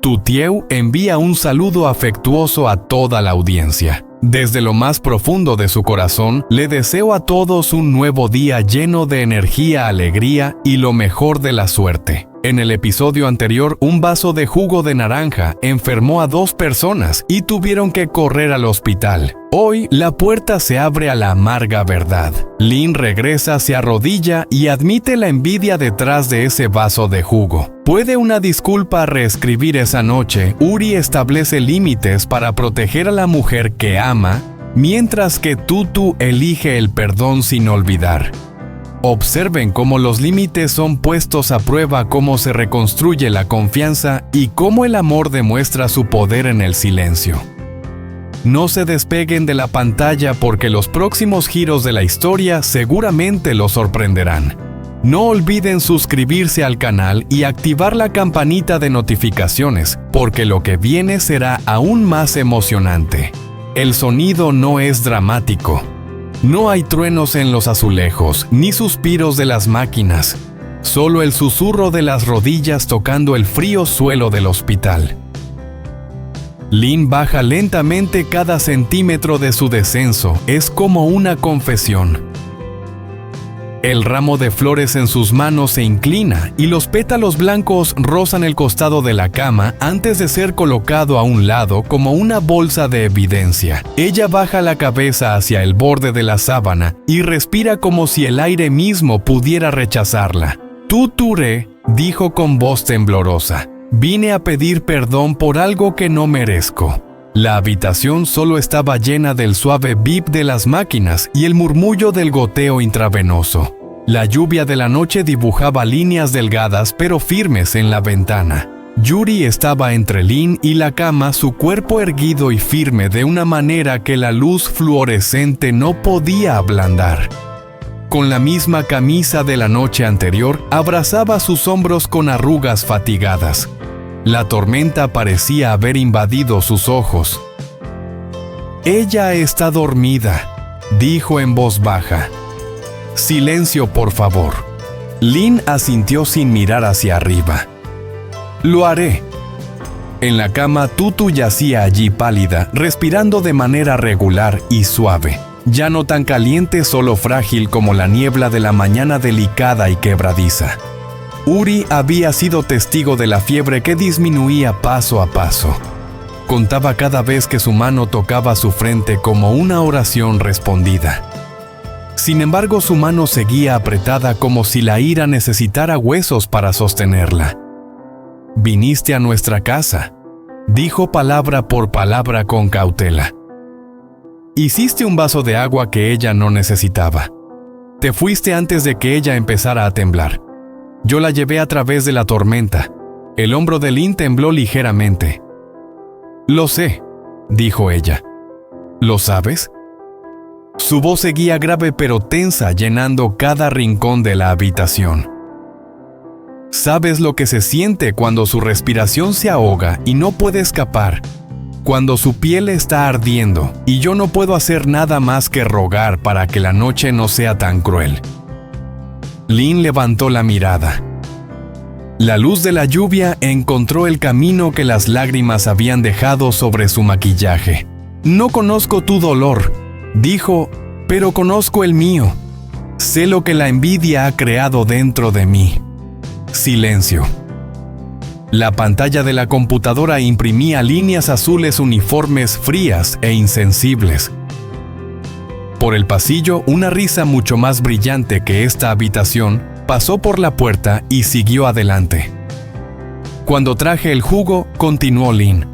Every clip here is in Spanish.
Tutieu envía un saludo afectuoso a toda la audiencia. Desde lo más profundo de su corazón, le deseo a todos un nuevo día lleno de energía, alegría y lo mejor de la suerte. En el episodio anterior, un vaso de jugo de naranja enfermó a 2 personas y tuvieron que correr al hospital. Hoy, la puerta se abre a la amarga verdad. Lin regresa, se arrodilla y admite la envidia detrás de ese vaso de jugo. ¿Puede una disculpa reescribir esa noche? Uri establece límites para proteger a la mujer que ama, mientras que Tutu elige el perdón sin olvidar. Observen cómo los límites son puestos a prueba, cómo se reconstruye la confianza y cómo el amor demuestra su poder en el silencio. No se despeguen de la pantalla porque los próximos giros de la historia seguramente los sorprenderán. No olviden suscribirse al canal y activar la campanita de notificaciones, porque lo que viene será aún más emocionante. El sonido no es dramático. No hay truenos en los azulejos, ni suspiros de las máquinas. Solo el susurro de las rodillas tocando el frío suelo del hospital. Lin baja lentamente cada centímetro de su descenso. Es como una confesión. El ramo de flores en sus manos se inclina y los pétalos blancos rozan el costado de la cama antes de ser colocado a un lado como una bolsa de evidencia. Ella baja la cabeza hacia el borde de la sábana y respira como si el aire mismo pudiera rechazarla. Tuture, dijo con voz temblorosa, vine a pedir perdón por algo que no merezco. La habitación solo estaba llena del suave bip de las máquinas y el murmullo del goteo intravenoso. La lluvia de la noche dibujaba líneas delgadas pero firmes en la ventana. Yuri estaba entre Lin y la cama, su cuerpo erguido y firme de una manera que la luz fluorescente no podía ablandar. Con la misma camisa de la noche anterior, abrazaba sus hombros con arrugas fatigadas. La tormenta parecía haber invadido sus ojos. «Ella está dormida», dijo en voz baja. «Silencio, por favor». Lin asintió sin mirar hacia arriba. «Lo haré». En la cama, Tutu yacía allí pálida, respirando de manera regular y suave. Ya no tan caliente, solo frágil como la niebla de la mañana delicada y quebradiza. Uri había sido testigo de la fiebre que disminuía paso a paso. Contaba cada vez que su mano tocaba su frente como una oración respondida. Sin embargo, su mano seguía apretada como si la ira necesitara huesos para sostenerla. «Viniste a nuestra casa», dijo palabra por palabra con cautela. «Hiciste un vaso de agua que ella no necesitaba. Te fuiste antes de que ella empezara a temblar. Yo la llevé a través de la tormenta». El hombro de Lin tembló ligeramente. «Lo sé», dijo ella. «¿Lo sabes?». Su voz seguía grave pero tensa, llenando cada rincón de la habitación. «¿Sabes lo que se siente cuando su respiración se ahoga y no puede escapar? Cuando su piel está ardiendo y yo no puedo hacer nada más que rogar para que la noche no sea tan cruel». Lin levantó la mirada. La luz de la lluvia encontró el camino que las lágrimas habían dejado sobre su maquillaje. «No conozco tu dolor», dijo, «pero conozco el mío. Sé lo que la envidia ha creado dentro de mí». Silencio. La pantalla de la computadora imprimía líneas azules uniformes, frías e insensibles. Por el pasillo, una risa mucho más brillante que esta habitación pasó por la puerta y siguió adelante. «Cuando traje el jugo», continuó Lin,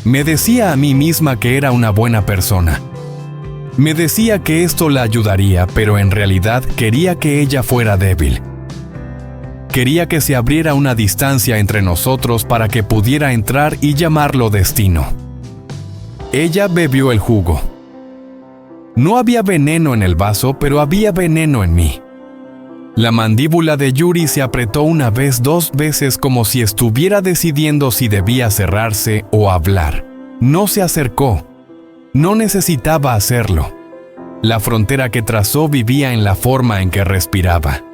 «me decía a mí misma que era una buena persona. Me decía que esto la ayudaría, pero en realidad quería que ella fuera débil. Quería que se abriera una distancia entre nosotros para que pudiera entrar y llamarlo destino». Ella bebió el jugo. No había veneno en el vaso, pero había veneno en mí. La mandíbula de Yuri se apretó una vez, 2 veces, como si estuviera decidiendo si debía cerrarse o hablar. No se acercó. No necesitaba hacerlo. La frontera que trazó vivía en la forma en que respiraba.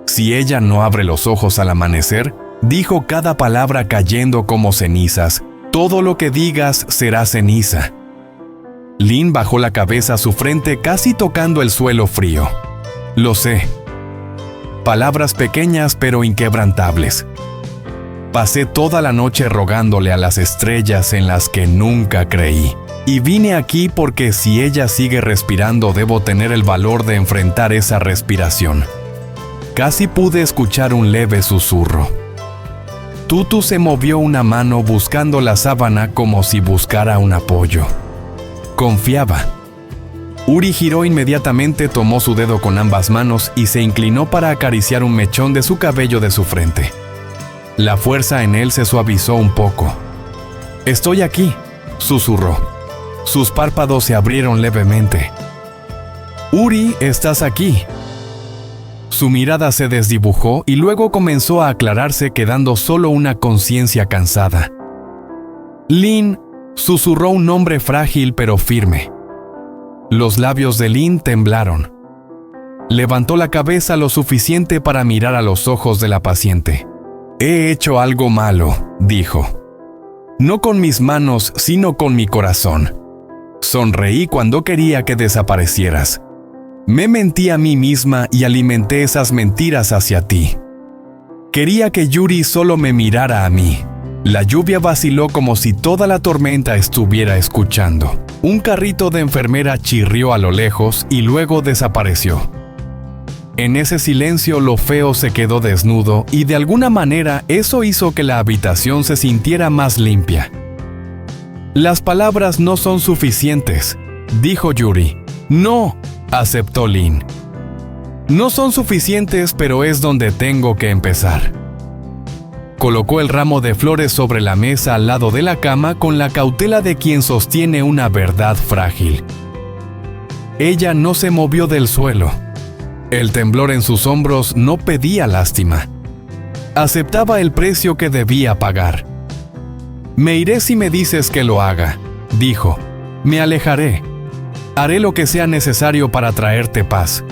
Si ella no abre los ojos al amanecer, Dijo cada palabra cayendo como cenizas. Todo lo que digas será ceniza. Lin bajó la cabeza a su frente casi tocando el suelo frío. Lo sé. Palabras pequeñas pero inquebrantables. Pasé toda la noche rogándole a las estrellas en las que nunca creí. Y vine aquí porque si ella sigue respirando debo tener el valor de enfrentar esa respiración. Casi pude escuchar un leve susurro. Tutu se movió una mano buscando la sábana como si buscara un apoyo. Confiaba. Uri giró inmediatamente, tomó su dedo con ambas manos y se inclinó para acariciar un mechón de su cabello de su frente. La fuerza en él se suavizó un poco. «Estoy aquí», susurró. Sus párpados se abrieron levemente. «Uri, estás aquí». Su mirada se desdibujó y luego comenzó a aclararse, quedando solo una conciencia cansada. «Lin», susurró un nombre frágil pero firme. Los labios de Lin temblaron. Levantó la cabeza lo suficiente para mirar a los ojos de la paciente. «He hecho algo malo», dijo. «No con mis manos, sino con mi corazón. Sonreí cuando quería que desaparecieras. Me mentí a mí misma y alimenté esas mentiras hacia ti. Quería que Yuri solo me mirara a mí». La lluvia vaciló como si toda la tormenta estuviera escuchando. Un carrito de enfermera chirrió a lo lejos y luego desapareció. En ese silencio lo feo se quedó desnudo y de alguna manera eso hizo que la habitación se sintiera más limpia. «Las palabras no son suficientes», dijo Yuri. «No», aceptó Lin. «No son suficientes, pero es donde tengo que empezar». Colocó el ramo de flores sobre la mesa al lado de la cama con la cautela de quien sostiene una verdad frágil. Ella no se movió del suelo. El temblor en sus hombros no pedía lástima. Aceptaba el precio que debía pagar. «Me iré si me dices que lo haga», dijo. «Me alejaré. Haré lo que sea necesario para traerte paz».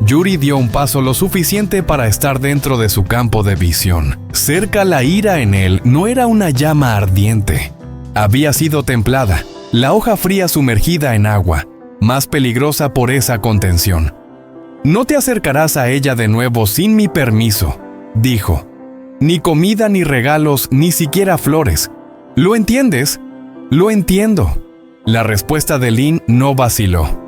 Yuri dio un paso lo suficiente para estar dentro de su campo de visión. Cerca, la ira en él no era una llama ardiente. Había sido templada, la hoja fría sumergida en agua, más peligrosa por esa contención. «No te acercarás a ella de nuevo sin mi permiso», dijo. «Ni comida, ni regalos, ni siquiera flores. ¿Lo entiendes?» «Lo entiendo». La respuesta de Lin no vaciló.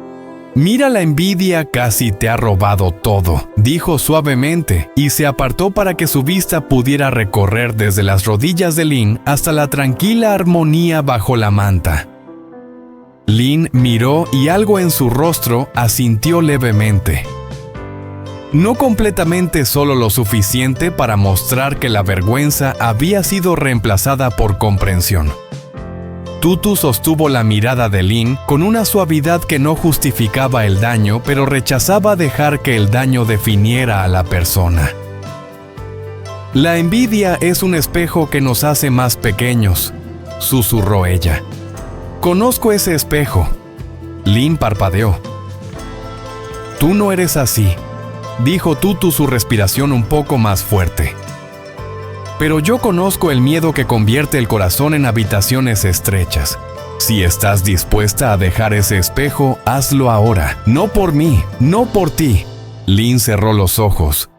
«Mira, la envidia casi te ha robado todo», dijo suavemente, y se apartó para que su vista pudiera recorrer desde las rodillas de Lin hasta la tranquila armonía bajo la manta. Lin miró y algo en su rostro asintió levemente. No completamente, solo lo suficiente para mostrar que la vergüenza había sido reemplazada por comprensión. Tutu sostuvo la mirada de Lin con una suavidad que no justificaba el daño, pero rechazaba dejar que el daño definiera a la persona. «La envidia es un espejo que nos hace más pequeños», susurró ella. «Conozco ese espejo». Lin parpadeó. «Tú no eres así», dijo Tutu, su respiración un poco más fuerte. «Pero yo conozco el miedo que convierte el corazón en habitaciones estrechas. Si estás dispuesta a dejar ese espejo, hazlo ahora. No por mí, no por ti». Lin cerró los ojos.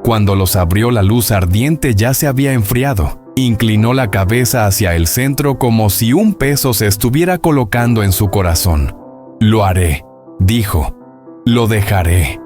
Cuando los abrió, la luz ardiente ya se había enfriado. Inclinó la cabeza hacia el centro como si un peso se estuviera colocando en su corazón. «Lo haré», dijo. «Lo dejaré».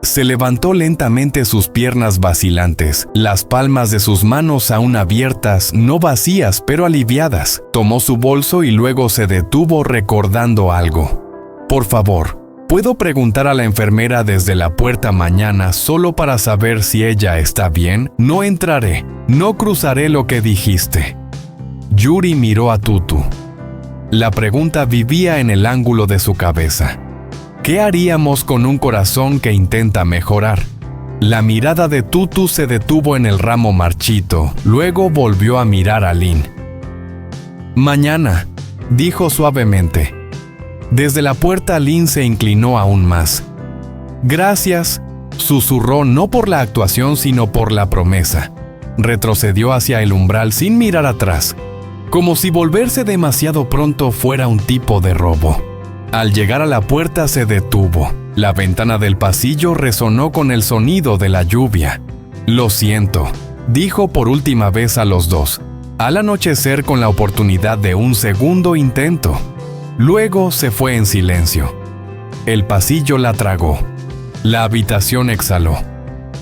Se levantó lentamente, sus piernas vacilantes, las palmas de sus manos aún abiertas, no vacías pero aliviadas. Tomó su bolso y luego se detuvo recordando algo. «Por favor, ¿puedo preguntar a la enfermera desde la puerta mañana solo para saber si ella está bien? No entraré, no cruzaré lo que dijiste». Yuri miró a Tutu. La pregunta vivía en el ángulo de su cabeza. ¿Qué haríamos con un corazón que intenta mejorar? La mirada de Tutu se detuvo en el ramo marchito, luego volvió a mirar a Lin. «Mañana», dijo suavemente. Desde la puerta Lin se inclinó aún más. «Gracias», susurró, no por la actuación sino por la promesa. retrocedió hacia el umbral sin mirar atrás, como si volverse demasiado pronto fuera un tipo de robo. Al llegar a la puerta se detuvo. La ventana del pasillo resonó con el sonido de la lluvia. «Lo siento», dijo por última vez a los dos, al anochecer con la oportunidad de un segundo intento. Luego se fue en silencio. El pasillo la tragó. La habitación exhaló.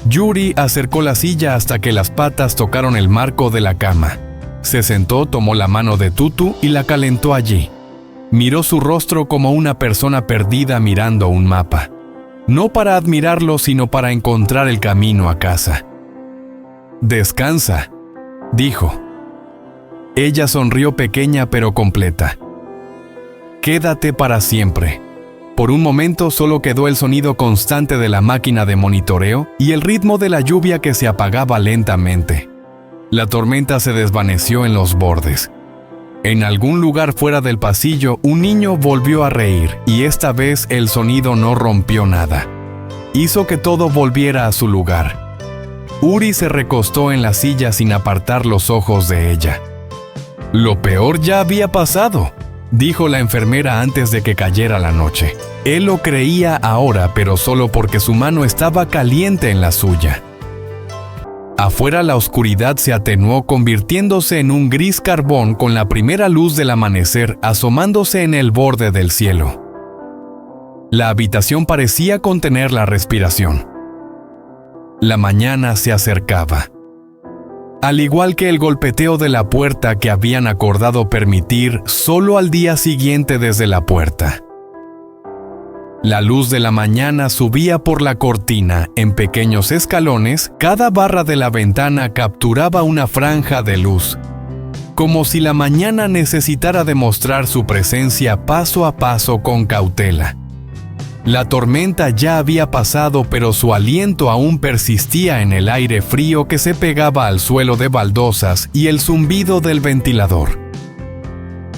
Yuri acercó la silla hasta que las patas tocaron el marco de la cama. Se sentó, tomó la mano de Tutu y la calentó allí. Miró su rostro como una persona perdida mirando un mapa. No para admirarlo, sino para encontrar el camino a casa. «Descansa», dijo. Ella sonrió, pequeña pero completa. «Quédate para siempre». Por un momento solo quedó el sonido constante de la máquina de monitoreo y el ritmo de la lluvia que se apagaba lentamente. La tormenta se desvaneció en los bordes. En algún lugar fuera del pasillo, un niño volvió a reír, y esta vez el sonido no rompió nada. Hizo que todo volviera a su lugar. Uri se recostó en la silla sin apartar los ojos de ella. «Lo peor ya había pasado», dijo la enfermera antes de que cayera la noche. Él lo creía ahora, pero solo porque su mano estaba caliente en la suya. Afuera la oscuridad se atenuó, convirtiéndose en un gris carbón con la primera luz del amanecer asomándose en el borde del cielo. La habitación parecía contener la respiración. La mañana se acercaba. Al igual que el golpeteo de la puerta que habían acordado permitir solo al día siguiente desde la puerta. La luz de la mañana subía por la cortina en pequeños escalones, cada barra de la ventana capturaba una franja de luz, como si la mañana necesitara demostrar su presencia paso a paso con cautela. La tormenta ya había pasado, pero su aliento aún persistía en el aire frío que se pegaba al suelo de baldosas y el zumbido del ventilador.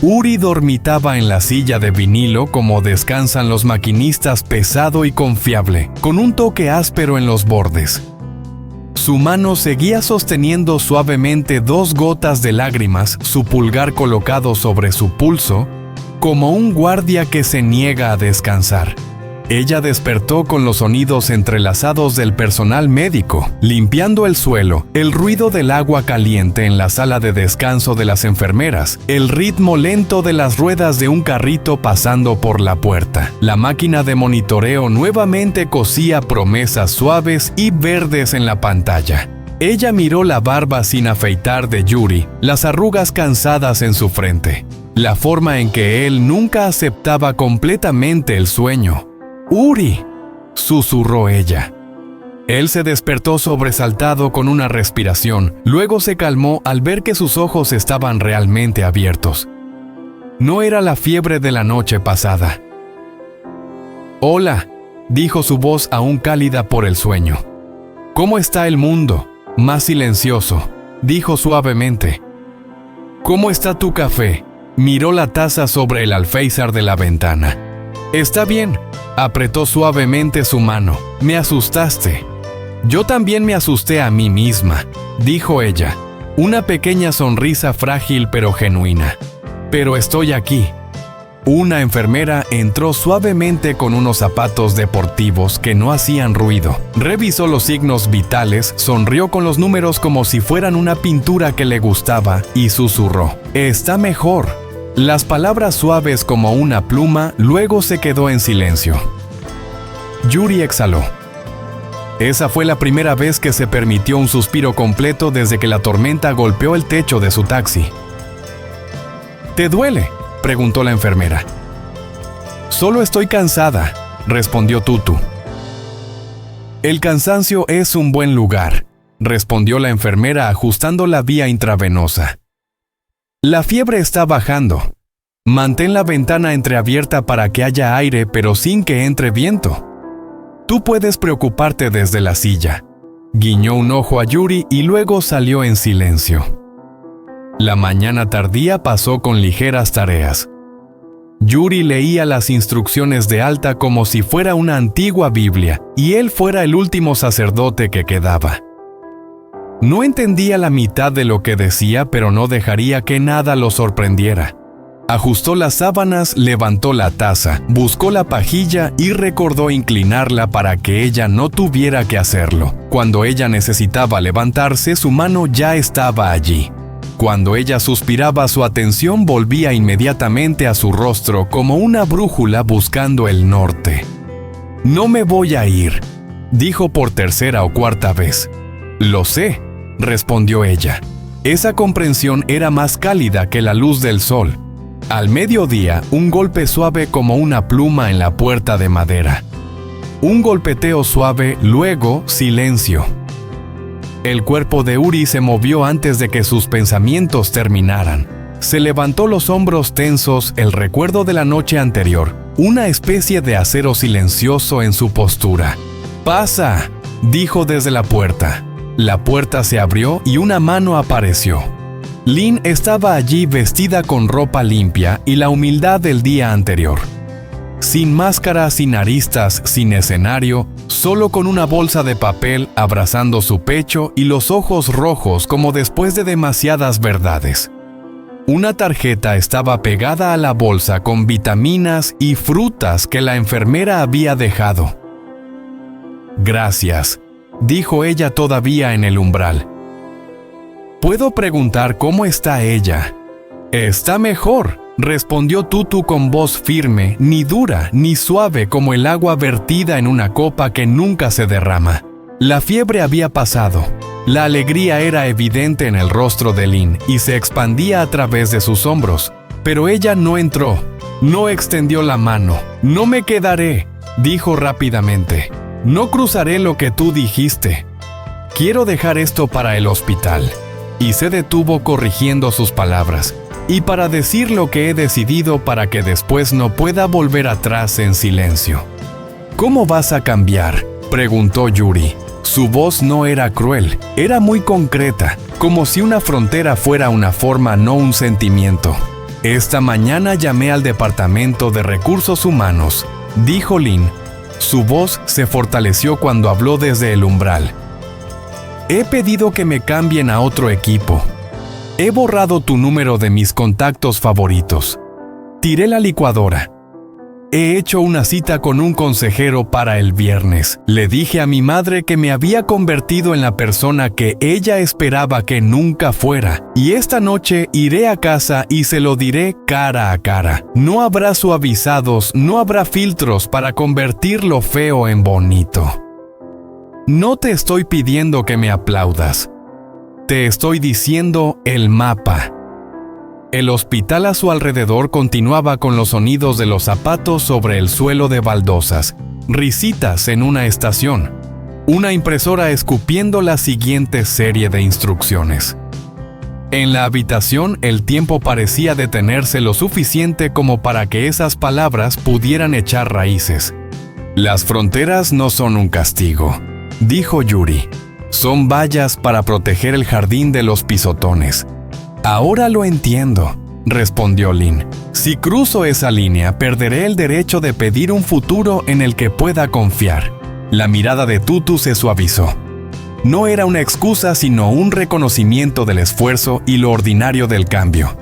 Uri dormitaba en la silla de vinilo como descansan los maquinistas, pesado y confiable, con un toque áspero en los bordes. Su mano seguía sosteniendo suavemente 2 gotas de lágrimas, su pulgar colocado sobre su pulso, como un guardia que se niega a descansar. Ella despertó con los sonidos entrelazados del personal médico, limpiando el suelo, el ruido del agua caliente en la sala de descanso de las enfermeras, el ritmo lento de las ruedas de un carrito pasando por la puerta. La máquina de monitoreo nuevamente cosía promesas suaves y verdes en la pantalla. Ella miró la barba sin afeitar de Yuri, las arrugas cansadas en su frente, la forma en que él nunca aceptaba completamente el sueño. «Uri», susurró ella. Él se despertó sobresaltado con una respiración, luego se calmó al ver que sus ojos estaban realmente abiertos. No era la fiebre de la noche pasada. «Hola», dijo su voz aún cálida por el sueño. «¿Cómo está el mundo?» Más silencioso, dijo suavemente. «¿Cómo está tu café?» Miró la taza sobre el alféizar de la ventana. «Está bien», apretó suavemente su mano. «Me asustaste». «Yo también me asusté a mí misma», dijo ella, una pequeña sonrisa frágil pero genuina. «Pero estoy aquí». Una enfermera entró suavemente con unos zapatos deportivos que no hacían ruido. Revisó los signos vitales, sonrió con los números como si fueran una pintura que le gustaba y susurró: «Está mejor». Las palabras suaves como una pluma, luego se quedó en silencio. Yuri exhaló. Esa fue la primera vez que se permitió un suspiro completo desde que la tormenta golpeó el techo de su taxi. «¿Te duele?», preguntó la enfermera. «Solo estoy cansada», respondió Tutu. «El cansancio es un buen lugar», respondió la enfermera ajustando la vía intravenosa. «La fiebre está bajando. Mantén la ventana entreabierta para que haya aire, pero sin que entre viento. Tú puedes preocuparte desde la silla». Guiñó un ojo a Yuri y luego salió en silencio. La mañana tardía pasó con ligeras tareas. Yuri leía las instrucciones de Alta como si fuera una antigua Biblia y él fuera el último sacerdote que quedaba. No entendía la mitad de lo que decía, pero no dejaría que nada lo sorprendiera. Ajustó las sábanas, levantó la taza, buscó la pajilla y recordó inclinarla para que ella no tuviera que hacerlo. Cuando ella necesitaba levantarse, su mano ya estaba allí. Cuando ella suspiraba, su atención volvía inmediatamente a su rostro como una brújula buscando el norte. «No me voy a ir», dijo por tercera o cuarta vez. «Lo sé», respondió ella. Esa comprensión era más cálida que la luz del sol. Al mediodía, un golpe suave como una pluma en la puerta de madera. Un golpeteo suave, luego silencio. El cuerpo de Uri se movió antes de que sus pensamientos terminaran. Se levantó los hombros tensos, el recuerdo de la noche anterior, una especie de acero silencioso en su postura. «¡Pasa!», dijo desde la puerta. La puerta se abrió y una mano apareció. Lynn estaba allí vestida con ropa limpia y la humildad del día anterior. Sin máscara, sin aristas, sin escenario, solo con una bolsa de papel abrazando su pecho y los ojos rojos como después de demasiadas verdades. Una tarjeta estaba pegada a la bolsa con vitaminas y frutas que la enfermera había dejado. «Gracias», dijo ella todavía en el umbral. «¿Puedo preguntar cómo está ella?» «Está mejor», respondió Tutu con voz firme, ni dura ni suave como el agua vertida en una copa que nunca se derrama. La fiebre había pasado. La alegría era evidente en el rostro de Lynn y se expandía a través de sus hombros. Pero ella no entró, no extendió la mano. «No me quedaré», dijo rápidamente. «No cruzaré lo que tú dijiste. Quiero dejar esto para el hospital». Y se detuvo corrigiendo sus palabras. «Y para decir lo que he decidido para que después no pueda volver atrás en silencio». «¿Cómo vas a cambiar?», preguntó Yuri. Su voz no era cruel, era muy concreta, como si una frontera fuera una forma, no un sentimiento. «Esta mañana llamé al Departamento de Recursos Humanos», dijo Lynn. Su voz se fortaleció cuando habló desde el umbral. «He pedido que me cambien a otro equipo. He borrado tu número de mis contactos favoritos. Tiré la licuadora. He hecho una cita con un consejero para el viernes. Le dije a mi madre que me había convertido en la persona que ella esperaba que nunca fuera. Y esta noche iré a casa y se lo diré cara a cara. No habrá suavizados, no habrá filtros para convertir lo feo en bonito. No te estoy pidiendo que me aplaudas. Te estoy diciendo el mapa». El hospital a su alrededor continuaba con los sonidos de los zapatos sobre el suelo de baldosas, risitas en una estación, una impresora escupiendo la siguiente serie de instrucciones. En la habitación el tiempo parecía detenerse lo suficiente como para que esas palabras pudieran echar raíces. «Las fronteras no son un castigo», dijo Yuri. «Son vallas para proteger el jardín de los pisotones». «Ahora lo entiendo», respondió Lynn. «Si cruzo esa línea, perderé el derecho de pedir un futuro en el que pueda confiar». La mirada de Tutu se suavizó. No era una excusa, sino un reconocimiento del esfuerzo y lo ordinario del cambio.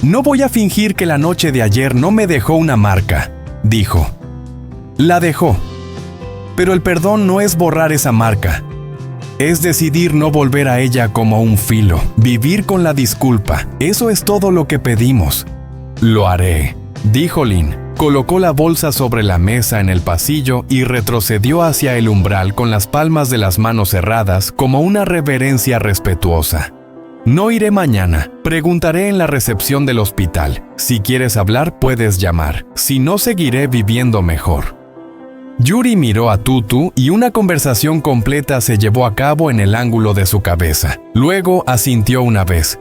«No voy a fingir que la noche de ayer no me dejó una marca», dijo. «La dejó. Pero el perdón no es borrar esa marca. Es decidir no volver a ella como un filo, vivir con la disculpa. Eso es todo lo que pedimos». «Lo haré», dijo Lynn. Colocó la bolsa sobre la mesa en el pasillo y retrocedió hacia el umbral con las palmas de las manos cerradas como una reverencia respetuosa. «No iré mañana. Preguntaré en la recepción del hospital. Si quieres hablar, puedes llamar. Si no, seguiré viviendo mejor». Yuri miró a Tutu y una conversación completa se llevó a cabo en el ángulo de su cabeza. Luego asintió una vez.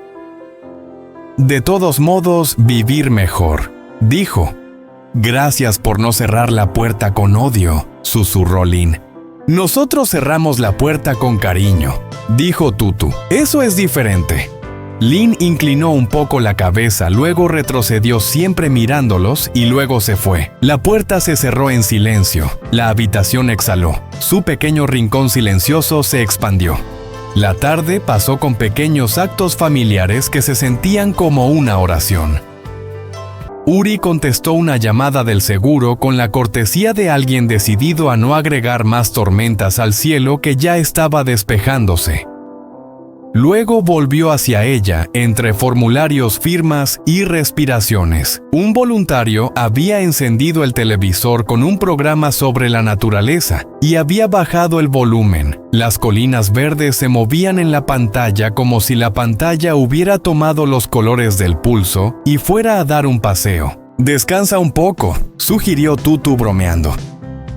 «De todos modos, vivir mejor», dijo. «Gracias por no cerrar la puerta con odio», susurró Lynn. «Nosotros cerramos la puerta con cariño», dijo Tutu. «Eso es diferente». Lynn inclinó un poco la cabeza, luego retrocedió siempre mirándolos y luego se fue. La puerta se cerró en silencio. La habitación exhaló. Su pequeño rincón silencioso se expandió. La tarde pasó con pequeños actos familiares que se sentían como una oración. Uri contestó una llamada del seguro con la cortesía de alguien decidido a no agregar más tormentas al cielo que ya estaba despejándose. Luego volvió hacia ella entre formularios, firmas y respiraciones. Un voluntario había encendido el televisor con un programa sobre la naturaleza y había bajado el volumen. Las colinas verdes se movían en la pantalla como si la pantalla hubiera tomado los colores del pulso y fuera a dar un paseo. «Descansa un poco», sugirió Tutu bromeando.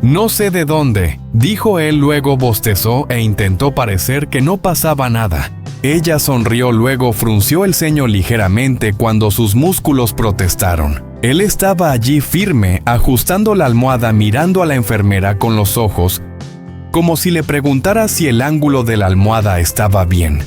«No sé de dónde», dijo él, luego bostezó e intentó parecer que no pasaba nada. Ella sonrió, luego frunció el ceño ligeramente cuando sus músculos protestaron. Él estaba allí firme, ajustando la almohada, mirando a la enfermera con los ojos, como si le preguntara si el ángulo de la almohada estaba bien.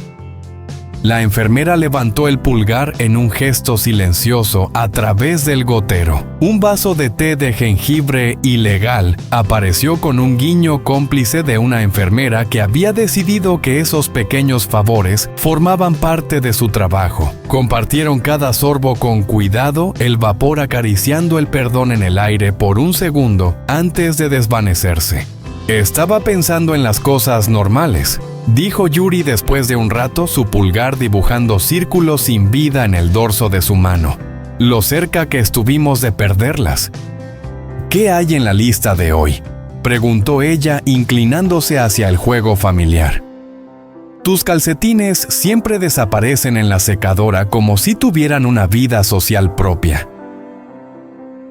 La enfermera levantó el pulgar en un gesto silencioso a través del gotero. Un vaso de té de jengibre ilegal apareció con un guiño cómplice de una enfermera que había decidido que esos pequeños favores formaban parte de su trabajo. Compartieron cada sorbo con cuidado, el vapor acariciando el perdón en el aire por un segundo antes de desvanecerse. «Estaba pensando en las cosas normales», dijo Yuri después de un rato, su pulgar dibujando círculos sin vida en el dorso de su mano. «Lo cerca que estuvimos de perderlas». «¿Qué hay en la lista de hoy?», preguntó ella, inclinándose hacia el juego familiar. «Tus calcetines siempre desaparecen en la secadora como si tuvieran una vida social propia».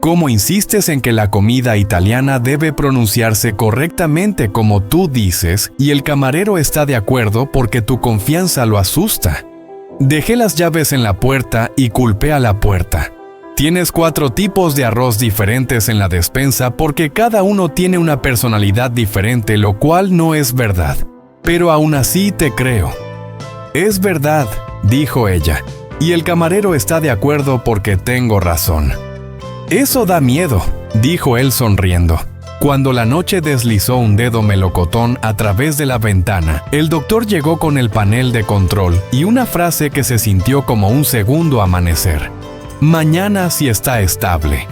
«¿Cómo insistes en que la comida italiana debe pronunciarse correctamente como tú dices y el camarero está de acuerdo porque tu confianza lo asusta?» «Dejé las llaves en la puerta y culpé a la puerta». «Tienes 4 tipos de arroz diferentes en la despensa porque cada uno tiene una personalidad diferente, lo cual no es verdad. Pero aún así te creo». «Es verdad», dijo ella, «y el camarero está de acuerdo porque tengo razón». «Eso da miedo», dijo él sonriendo. Cuando la noche deslizó un dedo melocotón a través de la ventana, el doctor llegó con el panel de control y una frase que se sintió como un segundo amanecer. «Mañana sí está estable».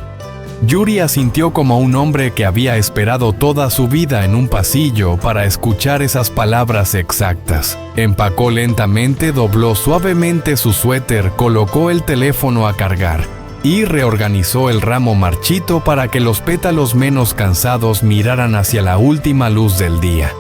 Yuri asintió como un hombre que había esperado toda su vida en un pasillo para escuchar esas palabras exactas. Empacó lentamente, dobló suavemente su suéter, colocó el teléfono a cargar y reorganizó el ramo marchito para que los pétalos menos cansados miraran hacia la última luz del día.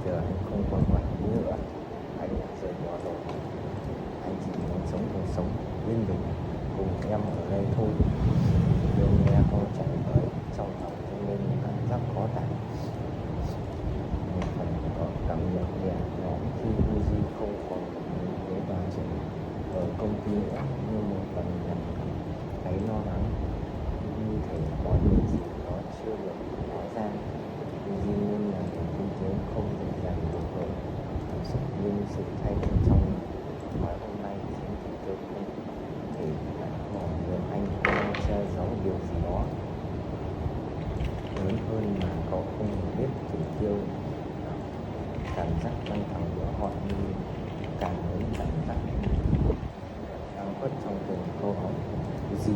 Giờ anh không còn quản lý nữa, anh đã rời bỏ rồi. Anh chỉ muốn sống cuộc sống yên bình cùng em ở đây thôi. Điều nghe cô trả lời trong lòng cho nên cảm giác khó tả. Một phần có cảm nhận nhẹ nhõm khi Uzi không còn nhìn thấy bà chị ở công ty nữa, nhưng một phần nhận thấy lo lắng như thể có điều gì đó chưa được nói ra. Uzi luôn là một kinh tế không dễ dàng được rồi, cảm xúc nhưng sự thay đổi trong nói hôm nay khiến tôi không thể lại bỏ được anh đang che giấu điều gì đó lớn hơn mà cậu không biết chỉ tiêu. Cảm giác căng thẳng của họ như càng lớn, cảm giác đang khuất trong từng câu hỏi gì.